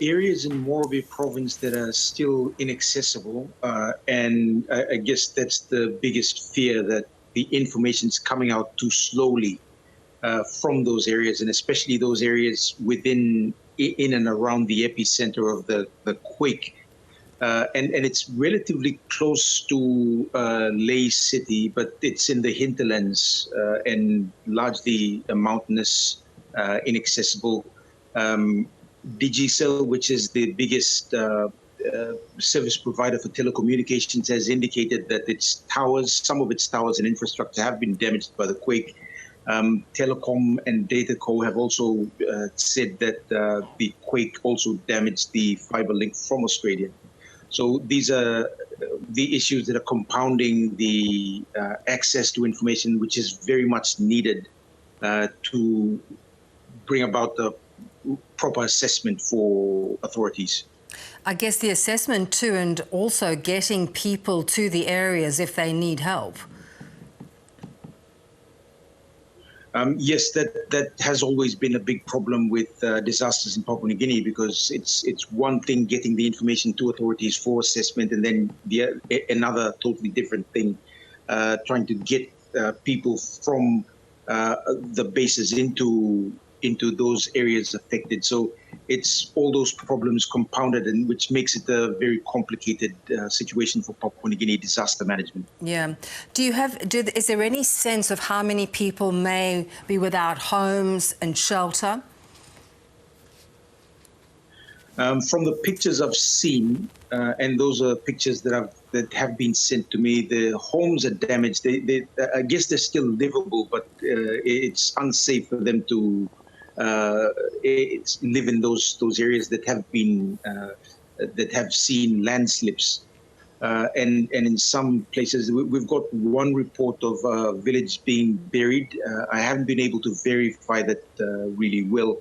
Areas in Morobe province that are still inaccessible, and I guess that's the biggest fear, that the information's coming out too slowly from those areas, and especially those areas in and around the epicenter of the quake. And it's relatively close to Ley City, but it's in the hinterlands and largely mountainous, inaccessible. Digicel, which is the biggest service provider for telecommunications, has indicated that its towers, some of its towers and infrastructure have been damaged by the quake. Telecom and Dataco have also said that the quake also damaged the fiber link from Australia. So these are the issues that are compounding the access to information, which is very much needed to bring about the proper assessment for authorities. I guess the assessment too, and also getting people to the areas if they need help. Yes, that has always been a big problem with disasters in Papua New Guinea, because it's one thing getting the information to authorities for assessment, and then another totally different thing trying to get people from the bases into those areas affected. So it's all those problems compounded, and which makes it a very complicated situation for Papua New Guinea disaster management. Yeah. Is there any sense of how many people may be without homes and shelter? From the pictures I've seen, and those are pictures that have been sent to me, the homes are damaged. I guess they're still livable, but it's unsafe for them to live in those areas that have seen landslips, and in some places we've got one report of a village being buried. I haven't been able to verify that really well.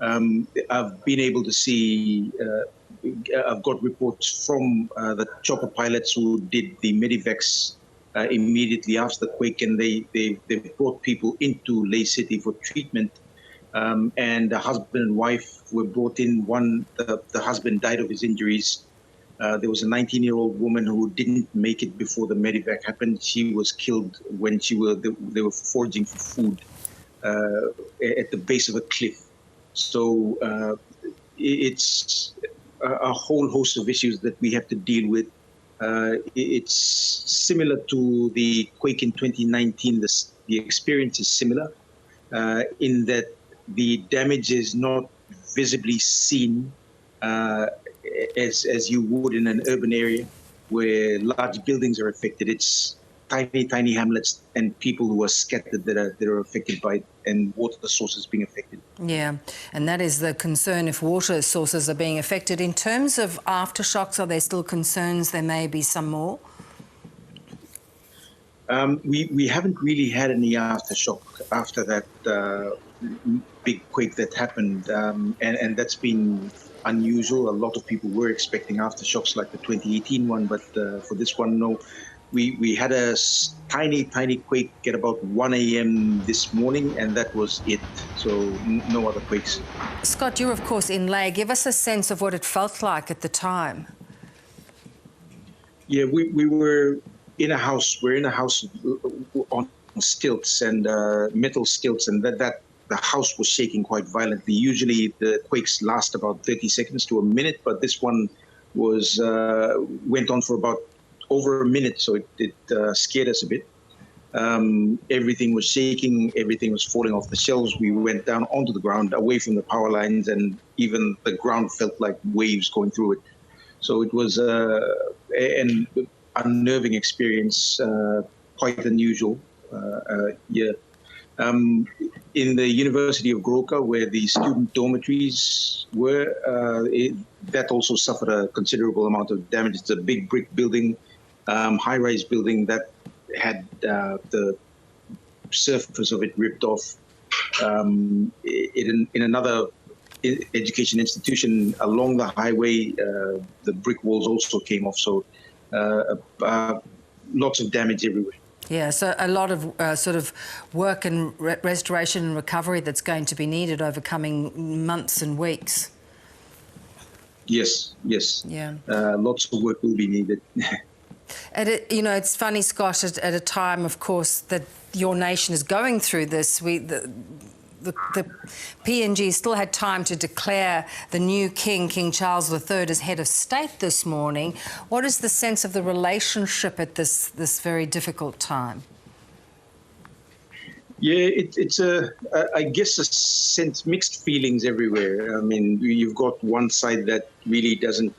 I've been able to see. I've got reports from the chopper pilots who did the medivacs immediately after the quake, and they brought people into Ley City for treatment. And the husband and wife were brought in. The husband died of his injuries. There was a 19-year-old woman who didn't make it before the medevac happened. She was killed when they were foraging for food at the base of a cliff. So it's a whole host of issues that we have to deal with. It's similar to the quake in 2019. The experience is similar in that the damage is not visibly seen as you would in an urban area where large buildings are affected. It's tiny hamlets and people who are scattered that are affected by it, and water sources being affected. Yeah, and that is the concern, if water sources are being affected. In terms of aftershocks, are there still concerns there may be some more? We haven't really had any aftershock after that big quake that happened, and that's been unusual. A lot of people were expecting aftershocks like the 2018 one, but for this one, no. We had a tiny quake at about 1 a.m. this morning, and that was it. So no other quakes. Scott, you're of course in Ley. Give us a sense of what it felt like at the time. Yeah, we were in a house. We're in a house on stilts and metal stilts, and that the house was shaking quite violently. Usually the quakes last about 30 seconds to a minute, but this one went on for about over a minute, so it scared us a bit. Everything was shaking, everything was falling off the shelves. We went down onto the ground, away from the power lines, and even the ground felt like waves going through it. So it was an unnerving experience, quite unusual. Yeah. In the University of Goroka, where the student dormitories were, that also suffered a considerable amount of damage. It's a big brick building, high-rise building that had the surface of it ripped off. In another education institution along the highway, the brick walls also came off, so lots of damage everywhere. Yeah, so a lot of sort of work and restoration and recovery that's going to be needed over coming months and weeks. Yes, yes. Yeah. Lots of work will be needed. You know, it's funny, Scott, at a time, of course, that your nation is going through this, the PNG still had time to declare the new king, King Charles III, as head of state this morning. What is the sense of the relationship at this very difficult time? Yeah, it's I guess a sense, mixed feelings everywhere. I mean, you've got one side that really doesn't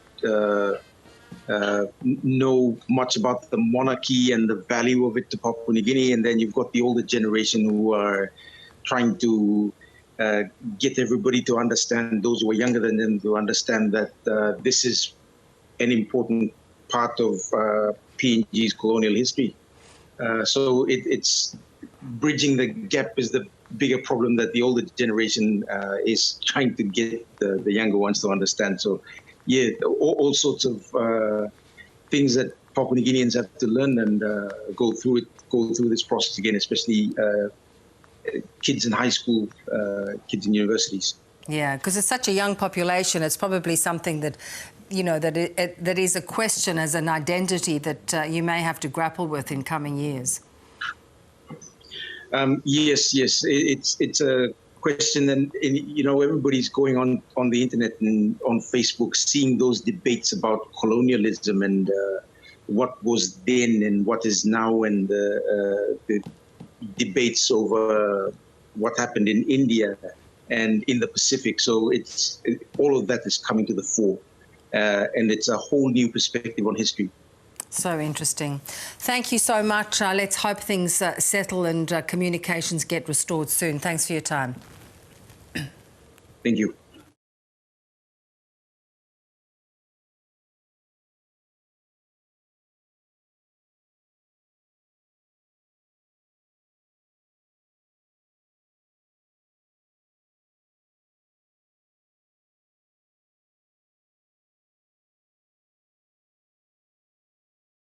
know much about the monarchy and the value of it to Papua New Guinea, and then you've got the older generation who are trying to get everybody to understand, those who are younger than them, to understand that this is an important part of PNG's colonial history. So it's bridging the gap is the bigger problem that the older generation is trying to get the younger ones to understand. So, yeah, all sorts of things that Papua New Guineans have to learn and go through this process again, especially kids in high school, kids in universities. Yeah, because it's such a young population. It's probably something that, you know, that is a question as an identity that you may have to grapple with in coming years. Yes, it's a question, and you know, everybody's going on the internet and on Facebook, seeing those debates about colonialism and what was then and what is now, and the debates over what happened in India and in the Pacific. So all of that is coming to the fore, and it's a whole new perspective on history. So interesting. Thank you so much. Let's hope things settle and communications get restored soon. Thanks for your time. Thank you.